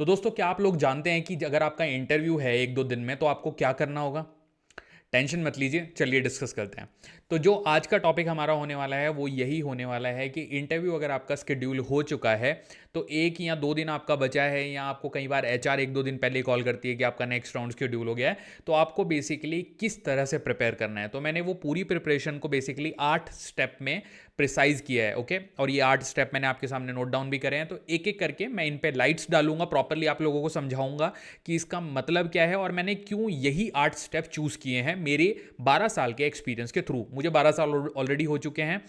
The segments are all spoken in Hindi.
तो दोस्तों, क्या आप लोग जानते हैं कि अगर आपका इंटरव्यू है एक दो दिन में तो आपको क्या करना होगा? टेंशन मत लीजिए, चलिए डिस्कस करते हैं। तो जो आज का टॉपिक हमारा होने वाला है वो यही होने वाला है कि इंटरव्यू अगर आपका शेड्यूल हो चुका है तो 1 या 2 दिन आपका बचा है, या आपको कई बार एचआर 1-2 दिन पहले कॉल करती है कि आपका नेक्स्ट राउंड शेड्यूल हो गया है, तो आपको बेसिकली किस तरह से प्रिपेयर करना है। तो मैंने वो पूरी प्रिपरेशन को बेसिकली 8 स्टेप में प्रिसाइज किया है, ओके। और ये 8 स्टेप मैंने आपके सामने नोट डाउन भी करे हैं, तो एक एक करके मैं इन पे लाइट्स डालूंगा, प्रॉपरली आप लोगों को समझाऊंगा कि इसका मतलब क्या है और मैंने क्यों यही 8 स्टेप चूज किए हैं मेरे 12 साल के एक्सपीरियंस के थ्रू। मुझे 12 साल ऑलरेडी हो चुके हैं,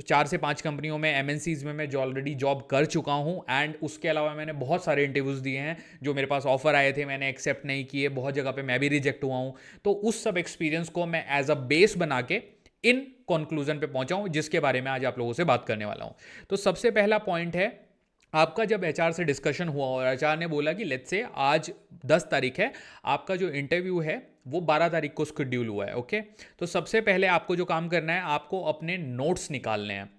4 से 5 कंपनियों में, एमएनसीज में मैं जो ऑलरेडी जॉब कर चुका हूं, एंड उसके अलावा मैंने बहुत सारे इंटरव्यूज दिए हैं। जो मेरे पास ऑफर आए थे मैंने एक्सेप्ट नहीं किए, बहुत जगह पे मैं भी रिजेक्ट हुआ हूं। तो उस सब एक्सपीरियंस को मैं एज अ बेस बना के इन कंक्लूजन पे पहुंचा हूं, जिसके बारे में आज आप लोगों से बात करने वाला हूं। तो सबसे पहला पॉइंट है, आपका जब एचआर से डिस्कशन हुआ और एचआर ने बोला कि लेट्स से आज 10 तारीख है, आपका जो इंटरव्यू है वो 12 तारीख को शेड्यूल हुआ है, ओके। तो सबसे पहले आपको जो काम करना है, आपको अपने नोट्स निकालने हैं।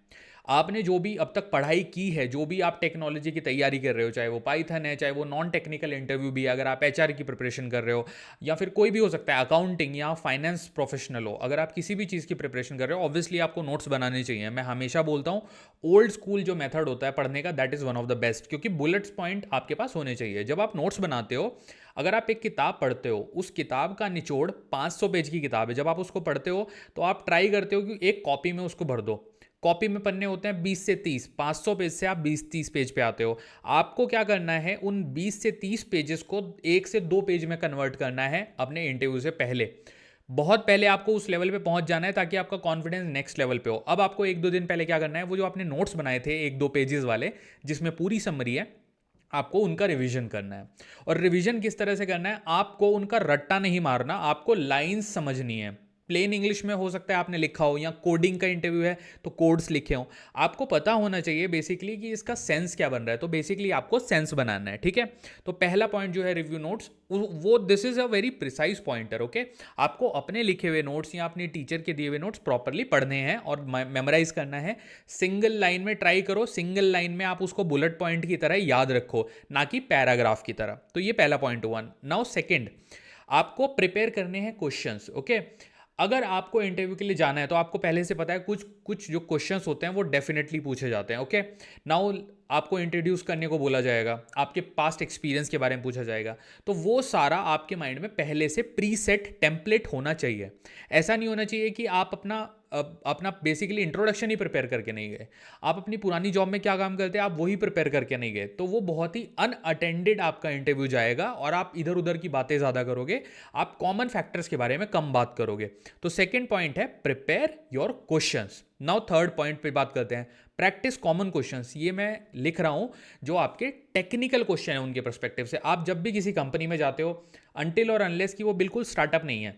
आपने जो भी अब तक पढ़ाई की है, जो भी आप टेक्नोलॉजी की तैयारी कर रहे हो, चाहे वो पाइथन है, चाहे वो नॉन टेक्निकल इंटरव्यू भी है, अगर आप एचआर की प्रिपरेशन कर रहे हो, या फिर कोई भी हो सकता है, अकाउंटिंग या फाइनेंस प्रोफेशनल हो, अगर आप किसी भी चीज़ की प्रिपरेशन कर रहे हो, ऑब्वियसली आपको नोट्स बनाने चाहिए। मैं हमेशा बोलता हूँ ओल्ड स्कूल जो मेथड होता है पढ़ने का, that is one of the best, क्योंकि बुलेट्स पॉइंट आपके पास होने चाहिए। जब आप नोट्स बनाते हो, अगर आप एक किताब पढ़ते हो, उस किताब का निचोड़ 500 पेज की किताब है, जब आप उसको पढ़ते हो तो आप ट्राई करते हो कि एक कॉपी में उसको भर दो। कॉपी में पन्ने होते हैं 20 से 30, 500 पेज से आप 20-30 पेज पे आते हो। आपको क्या करना है, उन 20 से 30 पेजेस को 1 से 2 पेज में कन्वर्ट करना है अपने इंटरव्यू से पहले। बहुत पहले आपको उस लेवल पे पहुंच जाना है ताकि आपका कॉन्फिडेंस नेक्स्ट लेवल पे हो। अब आपको 1-2 दिन पहले क्या करना है, वो जो आपने नोट्स बनाए थे 1-2 पेजेस वाले, जिसमें पूरी समरी है, आपको उनका रिवीजन करना है। और रिवीजन किस तरह से करना है, आपको उनका रट्टा नहीं मारना, आपको लाइंस समझनी है। प्लेन इंग्लिश में हो सकता है आपने लिखा हो, या कोडिंग का इंटरव्यू है तो कोड्स लिखे हो। आपको पता होना चाहिए बेसिकली कि इसका सेंस क्या बन रहा है, तो बेसिकली आपको सेंस बनाना है, ठीक है। तो पहला पॉइंट जो है रिव्यू नोट्स, वो this is a very precise pointer, okay. आपको अपने लिखे हुए नोट्स या अपने टीचर के दिए हुए नोट्स प्रॉपरली पढ़ने हैं और मेमोराइज करना है। सिंगल लाइन में ट्राई करो, सिंगल लाइन में आप उसको बुलेट पॉइंट की तरह याद रखो, ना कि पैराग्राफ की तरह। तो ये पहला पॉइंट हुआ। नाउ सेकेंड, आपको प्रिपेयर करने हैं क्वेश्चंस, ओके। अगर आपको इंटरव्यू के लिए जाना है तो आपको पहले से पता है कुछ कुछ जो क्वेश्चंस होते हैं वो डेफिनेटली पूछे जाते हैं, ओके। नाउ आपको इंट्रोड्यूस करने को बोला जाएगा, आपके पास्ट एक्सपीरियंस के बारे में पूछा जाएगा, तो वो सारा आपके माइंड में पहले से प्री सेट टेम्पलेट होना चाहिए। ऐसा नहीं होना चाहिए कि आप अपना बेसिकली इंट्रोडक्शन ही प्रिपेयर करके नहीं गए, आप अपनी पुरानी जॉब में क्या काम करते हैं आप वही प्रिपेयर करके नहीं गए, तो वो बहुत ही अनअटेंडेड आपका इंटरव्यू जाएगा और आप इधर उधर की बातें ज़्यादा करोगे, आप कॉमन फैक्टर्स के बारे में कम बात करोगे। तो सेकेंड पॉइंट है prepare your questions. Now third point पे बात करते हैं, प्रैक्टिस कॉमन क्वेश्चंस। ये मैं लिख रहा हूं जो आपके टेक्निकल क्वेश्चन है उनके पर्सपेक्टिव से। आप जब भी किसी कंपनी में जाते हो, अनटिल और अनलेस कि वो बिल्कुल स्टार्टअप नहीं है,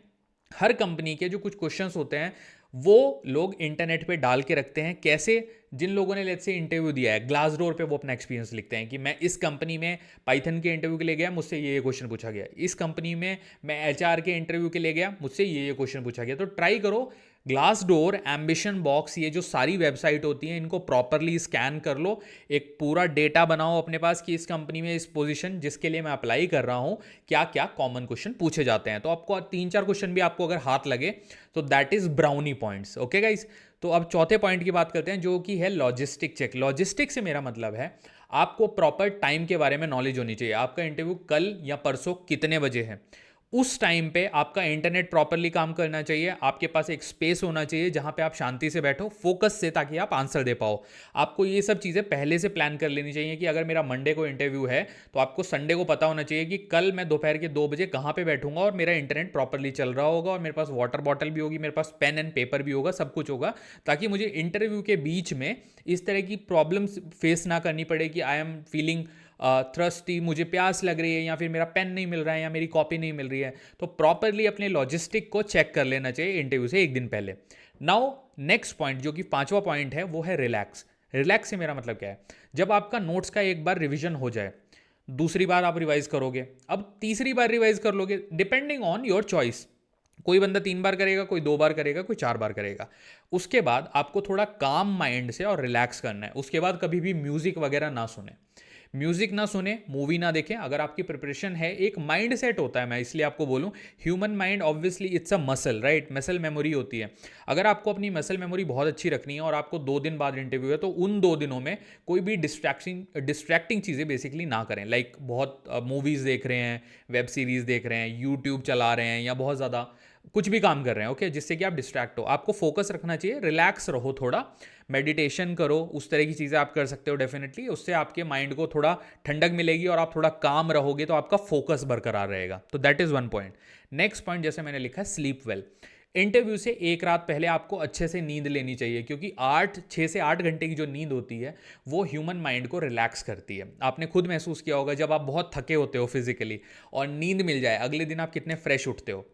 हर कंपनी के जो कुछ क्वेश्चंस होते हैं वो लोग इंटरनेट पे डाल के रखते हैं। कैसे, जिन लोगों ने लेट्स से इंटरव्यू दिया है, ग्लास डोर पे वो अपना एक्सपीरियंस लिखते हैं कि मैं इस कंपनी में पाइथन के इंटरव्यू के लिए गया, मुझसे ये क्वेश्चन पूछा गया, इस कंपनी में मैं एचआर के इंटरव्यू के लिए गया, मुझसे ये क्वेश्चन पूछा गया। तो ट्राई करो, ग्लास डोर, एम्बिशन बॉक्स, ये जो सारी वेबसाइट होती हैं इनको प्रॉपरली स्कैन कर लो, एक पूरा डेटा बनाओ अपने पास कि इस कंपनी में इस पोजीशन जिसके लिए मैं अप्लाई कर रहा हूँ क्या क्या कॉमन क्वेश्चन पूछे जाते हैं। तो आपको 3-4 क्वेश्चन भी आपको अगर हाथ लगे तो that is brownie points, okay guys. तो अब चौथे पॉइंट की बात करते हैं जो कि है लॉजिस्टिक चेक। लॉजिस्टिक से मेरा मतलब है आपको प्रॉपर टाइम के बारे में नॉलेज होनी चाहिए। आपका इंटरव्यू कल या परसों कितने बजे है, उस टाइम पे आपका इंटरनेट प्रॉपरली काम करना चाहिए, आपके पास एक स्पेस होना चाहिए जहां पे आप शांति से बैठो फोकस से, ताकि आप आंसर दे पाओ। आपको ये सब चीज़ें पहले से प्लान कर लेनी चाहिए कि अगर मेरा मंडे को इंटरव्यू है तो आपको संडे को पता होना चाहिए कि कल मैं दोपहर के 2 बजे कहाँ पे बैठूंगा और मेरा इंटरनेट प्रॉपरली चल रहा होगा और मेरे पास वाटर बॉटल भी होगी, मेरे पास पेन एंड पेपर भी होगा, सब कुछ होगा, ताकि मुझे इंटरव्यू के बीच में इस तरह की प्रॉब्लम्स फेस ना करनी पड़े कि आई एम फीलिंग थ्रस्टी, मुझे प्यास लग रही है, या फिर मेरा पेन नहीं मिल रहा है, या मेरी कॉपी नहीं मिल रही है। तो प्रॉपरली अपने लॉजिस्टिक को चेक कर लेना चाहिए इंटरव्यू से एक दिन पहले। नाउ नेक्स्ट पॉइंट जो कि पांचवा पॉइंट है वो है रिलैक्स। रिलैक्स से मेरा मतलब क्या है, जब आपका नोट्स का एक बार रिविजन हो जाए, दूसरी बार आप रिवाइज करोगे, अब तीसरी बार रिवाइज कर लोगे, डिपेंडिंग ऑन योर चॉइस। कोई बंदा 3 बार करेगा, कोई 2 बार करेगा, कोई 4 बार करेगा। उसके बाद आपको थोड़ा काम माइंड से और रिलैक्स करना है। उसके बाद कभी भी म्यूजिक वगैरह ना सुने। म्यूजिक ना सुने, मूवी ना देखें। अगर आपकी प्रिपरेशन है, एक माइंड सेट होता है, मैं इसलिए आपको बोलूँ, human mind obviously it's a muscle, right? Muscle memory होती है। अगर आपको अपनी मसल मेमोरी बहुत अच्छी रखनी है और आपको 2 दिन बाद इंटरव्यू है, तो उन 2 दिनों में कोई भी डिस्ट्रैक्टिंग चीज़ें बेसिकली ना करें। लाइक बहुत मूवीज़ देख रहे हैं, वेब सीरीज़ देख रहे हैं, यूट्यूब चला रहे हैं, या बहुत ज़्यादा कुछ भी काम कर रहे हैं, ओके, जिससे कि आप डिस्ट्रैक्ट हो। आपको फोकस रखना चाहिए, रिलैक्स रहो, थोड़ा मेडिटेशन करो, उस तरह की चीज़ें आप कर सकते हो डेफिनेटली। उससे आपके माइंड को थोड़ा ठंडक मिलेगी और आप थोड़ा काम रहोगे, तो आपका फोकस बरकरार रहेगा। तो that is one point. Next point, जैसे मैंने लिखा है, स्लीप वेल। इंटरव्यू से एक रात पहले आपको अच्छे से नींद लेनी चाहिए, क्योंकि 6 से 8 घंटे की जो नींद होती है वो ह्यूमन माइंड को रिलैक्स करती है। आपने खुद महसूस किया होगा, जब आप बहुत थके होते हो फिजिकली और नींद मिल जाए, अगले दिन आप कितने फ्रेश उठते हो।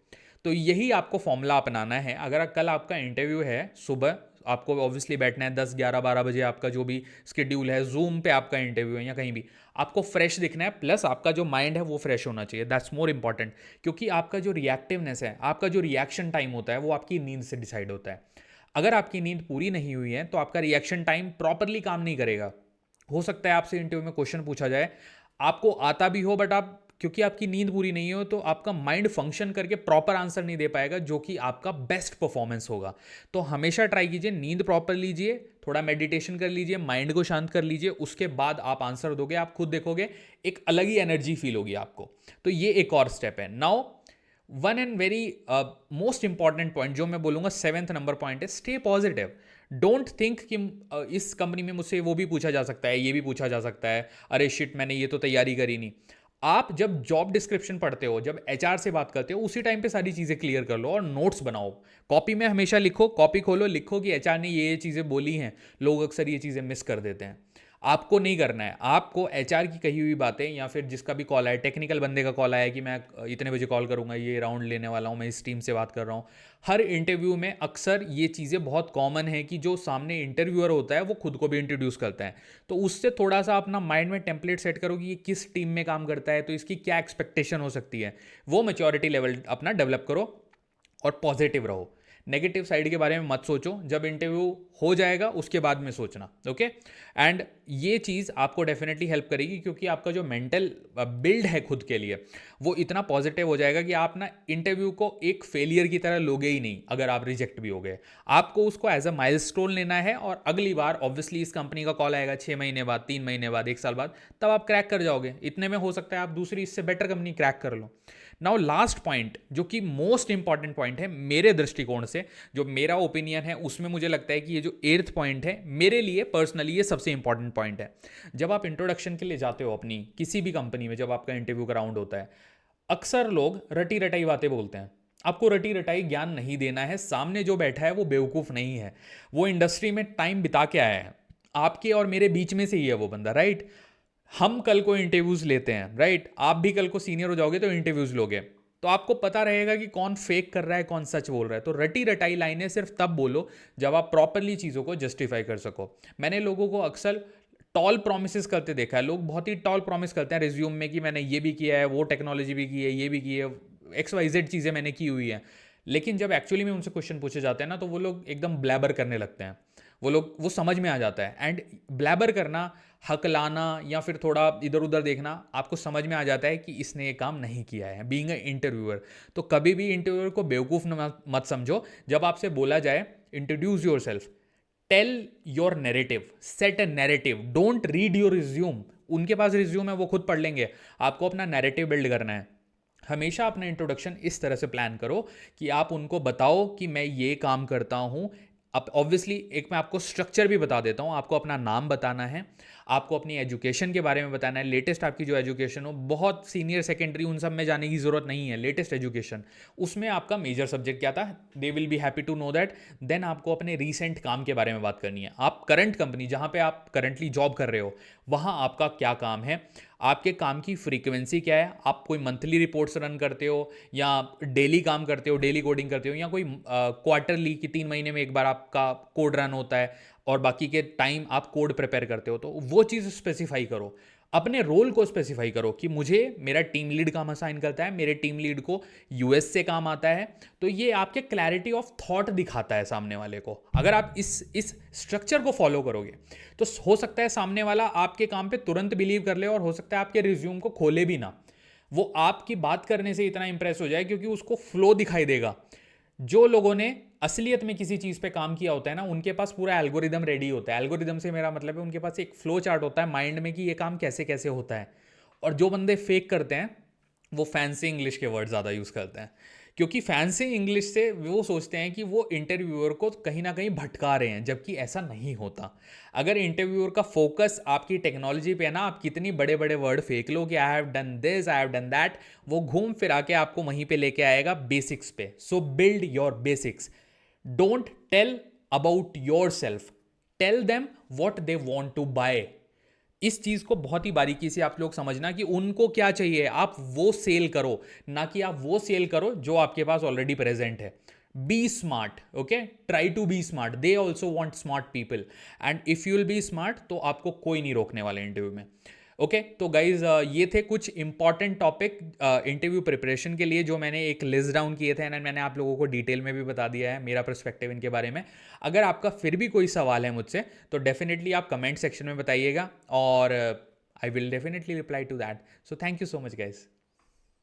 तो यही आपको फॉर्मूला अपनाना है। अगर कल आपका इंटरव्यू है सुबह, आपको ऑब्वियसली बैठना है 10, 11, 12 बजे, आपका जो भी स्केड्यूल है, जूम पे आपका इंटरव्यू है या कहीं भी, आपको फ्रेश दिखना है, प्लस आपका जो माइंड है वो फ्रेश होना चाहिए। दैट्स मोर इंपॉर्टेंट, क्योंकि आपका जो रिएक्टिवनेस है, आपका जो रिएक्शन टाइम होता है, वो आपकी नींद से डिसाइड होता है। अगर आपकी नींद पूरी नहीं हुई है, तो आपका रिएक्शन टाइम प्रॉपरली काम नहीं करेगा। हो सकता है आपसे इंटरव्यू में क्वेश्चन पूछा जाए, आपको आता भी हो, बट आप, क्योंकि आपकी नींद पूरी नहीं हो, तो आपका माइंड फंक्शन करके प्रॉपर आंसर नहीं दे पाएगा, जो कि आपका बेस्ट परफॉर्मेंस होगा। तो हमेशा ट्राई कीजिए, नींद प्रॉपर लीजिए, थोड़ा मेडिटेशन कर लीजिए, माइंड को शांत कर लीजिए, उसके बाद आप आंसर दोगे, आप खुद देखोगे एक अलग ही एनर्जी फील होगी आपको। तो ये एक और स्टेप है। Now one and very most important point जो मैं बोलूँगा, 7th नंबर पॉइंट है, स्टे पॉजिटिव। डोंट थिंक कि इस कंपनी में मुझसे वो भी पूछा जा सकता है, ये भी पूछा जा सकता है, अरे शिट, मैंने ये तो तैयारी करी नहीं। आप जब जॉब डिस्क्रिप्शन पढ़ते हो, जब एचआर से बात करते हो, उसी टाइम पे सारी चीज़ें क्लियर कर लो और नोट्स बनाओ। कॉपी में हमेशा लिखो, कॉपी खोलो, लिखो कि एचआर ने ये चीज़ें बोली हैं। लोग अक्सर ये चीज़ें मिस कर देते हैं। आपको नहीं करना है, आपको एचआर की कही हुई बातें, या फिर जिसका भी कॉल आया, टेक्निकल बंदे का कॉल आया कि मैं इतने बजे कॉल करूंगा, ये राउंड लेने वाला हूँ, मैं इस टीम से बात कर रहा हूँ। हर इंटरव्यू में अक्सर ये चीज़ें बहुत कॉमन है कि जो सामने इंटरव्यूअर होता है वो खुद को भी इंट्रोड्यूस करता है। तो उससे थोड़ा सा अपना माइंड में टेम्पलेट सेट करो कि ये किस टीम में काम करता है, तो इसकी क्या एक्सपेक्टेशन हो सकती है। वो मैच्योरिटी लेवल अपना डेवलप करो और पॉजिटिव रहो। नेगेटिव साइड के बारे में मत सोचो, जब इंटरव्यू हो जाएगा उसके बाद में सोचना, ओके। एंड ये चीज़ आपको डेफिनेटली हेल्प करेगी, क्योंकि आपका जो मेंटल बिल्ड है खुद के लिए, वो इतना पॉजिटिव हो जाएगा कि आप ना इंटरव्यू को एक फेलियर की तरह लोगे ही नहीं। अगर आप रिजेक्ट भी हो गए, आपको उसको एज अ माइलस्टोन लेना है, और अगली बार ऑब्वियसली इस कंपनी का कॉल आएगा 6 महीने बाद, 3 महीने बाद, 1 साल बाद, तब आप क्रैक कर जाओगे। इतने में हो सकता है आप दूसरी इससे बेटर कंपनी क्रैक कर लो। नाउ लास्ट पॉइंट, जो कि मोस्ट इंपॉर्टेंट पॉइंट है मेरे दृष्टिकोण से, जो मेरा ओपिनियन है, उसमें मुझे लगता है कि ये जो 8th पॉइंट है, मेरे लिए पर्सनली ये सबसे इंपॉर्टेंट पॉइंट है। जब आप इंट्रोडक्शन के लिए जाते हो अपनी किसी भी कंपनी में, जब आपका इंटरव्यू का राउंड होता है, अक्सर लोग रटी रटाई बातें बोलते हैं। आपको रटी रटाई ज्ञान नहीं देना है। सामने जो बैठा है वो बेवकूफ़ नहीं है, वो इंडस्ट्री में टाइम बिता के आया है, आपके और मेरे बीच में से ही है वो बंदा, राइट? हम कल को इंटरव्यूज़ लेते हैं, राइट? आप भी कल को सीनियर हो जाओगे तो इंटरव्यूज़ लोगे, तो आपको पता रहेगा कि कौन फेक कर रहा है, कौन सच बोल रहा है। तो रटी रटाई लाइनें सिर्फ तब बोलो जब आप प्रॉपरली चीज़ों को जस्टिफाई कर सको। मैंने लोगों को अक्सर टॉल प्रोमिस करते देखा है। लोग बहुत ही टॉल प्रॉमिस करते हैं रिज्यूम में कि मैंने ये भी किया है, वो टेक्नोलॉजी भी की है, ये भी की है, XYZ चीज़ें मैंने की हुई हैं। लेकिन जब एक्चुअली में उनसे क्वेश्चन पूछे जाते हैं ना, तो वो लोग एकदम ब्लैबर करने लगते हैं। वो समझ में आ जाता है। एंड ब्लैबर करना, हकलाना, या फिर थोड़ा इधर उधर देखना, आपको समझ में आ जाता है कि इसने ये काम नहीं किया है, बीइंग अ इंटरव्यूअर। तो कभी भी इंटरव्यूअर को बेवकूफ़ मत समझो। जब आपसे बोला जाए introduce yourself, tell your narrative, set a narrative, don't read your resume. उनके पास रिज्यूम है, वो खुद पढ़ लेंगे। आपको अपना नैरेटिव बिल्ड करना है। हमेशा अपना इंट्रोडक्शन इस तरह से प्लान करो कि आप उनको बताओ कि मैं ये काम करता हूँ। अब ऑब्वियसली एक मैं आपको स्ट्रक्चर भी बता देता हूँ। आपको अपना नाम बताना है, आपको अपनी एजुकेशन के बारे में बताना है, लेटेस्ट आपकी जो एजुकेशन हो, बहुत सीनियर सेकेंडरी उन सब में जाने की ज़रूरत नहीं है। लेटेस्ट एजुकेशन, उसमें आपका मेजर सब्जेक्ट क्या था, they will be happy to know that. Then आपको अपने रीसेंट काम के बारे में बात करनी है। आप करंट कंपनी जहाँ पे आप करंटली जॉब कर रहे हो, वहाँ आपका क्या काम है, आपके काम की फ्रीक्वेंसी क्या है, आप कोई मंथली रिपोर्ट्स रन करते हो या डेली काम करते हो, डेली कोडिंग करते हो, या कोई क्वार्टरली कि 3 महीने में एक बार आपका कोड रन होता है और बाकी के टाइम आप कोड प्रिपेयर करते हो। तो वो चीज़ स्पेसिफाई करो। अपने रोल को स्पेसिफाई करो कि मुझे मेरा टीम लीड काम असाइन करता है, मेरे टीम लीड को यूएस से काम आता है। तो ये आपके क्लैरिटी ऑफ थॉट दिखाता है सामने वाले को। अगर आप इस स्ट्रक्चर को फॉलो करोगे तो हो सकता है सामने वाला आपके काम पे तुरंत बिलीव कर ले, और हो सकता है आपके रिज्यूम को खोले भी ना, वो आपकी बात करने से इतना इंप्रेस हो जाए क्योंकि उसको फ्लो दिखाई देगा। जो लोगों ने असलियत में किसी चीज़ पे काम किया होता है ना, उनके पास पूरा एल्गोरिदम रेडी होता है। एल्गोरिदम से मेरा मतलब है उनके पास एक फ्लो चार्ट होता है माइंड में कि ये काम कैसे कैसे होता है। और जो बंदे फेक करते हैं वो फैंसी इंग्लिश के वर्ड ज़्यादा यूज़ करते हैं, क्योंकि फैंसी इंग्लिश से वो सोचते हैं कि वो इंटरव्यूअर को कहीं ना कहीं भटका रहे हैं, जबकि ऐसा नहीं होता। अगर इंटरव्यूअर का फोकस आपकी टेक्नोलॉजी पे है ना, आप कितनी बड़े बड़े वर्ड फेंक लो कि I have done this, I have done that, वो घूम फिरा के आपको वहीं पे लेके आएगा बेसिक्स पे। So build your basics. Don't tell about yourself, tell them what they want to buy. इस चीज को बहुत ही बारीकी से आप लोग समझना कि उनको क्या चाहिए, आप वो सेल करो, ना कि आप वो सेल करो जो आपके पास ऑलरेडी प्रेजेंट है। Be smart, okay, try to be smart, they also want smart people, and if you will be smart तो आपको कोई नहीं रोकने वाला इंटरव्यू में। ओके तो गाइज ये थे कुछ इंपॉर्टेंट टॉपिक इंटरव्यू प्रिपरेशन के लिए जो मैंने एक लिस्ट डाउन किए थे, एंड मैंने आप लोगों को डिटेल में भी बता दिया है मेरा पर्सपेक्टिव इनके बारे में। अगर आपका फिर भी कोई सवाल है मुझसे तो डेफिनेटली आप कमेंट सेक्शन में बताइएगा, और I will definitely reply to that. So thank you so much guys.